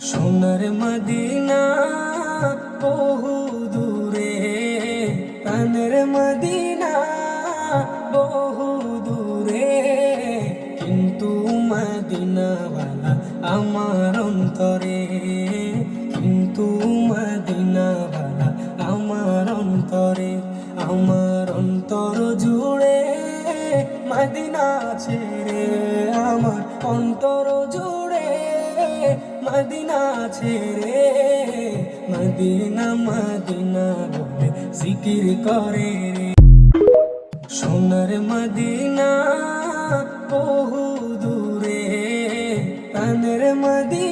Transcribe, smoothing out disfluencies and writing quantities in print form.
সোনার মদিনা বহু দূরে, প্রাণের মদিনা বহু দূরে, কিন্তু মদিনাওয়ালা আমার অন্তরে, কিন্তু মদিনাওয়ালা আমার অন্তরে। আমার অন্তর জুড়ে মদিনা ছেড়ে, আমার অন্তর জুড়ে মদিনা ছেড়ে, মদিনা মদিনা বলে জিকির করে রে। সোনার মদিনা বহু দূরে, প্রাণের মদিনা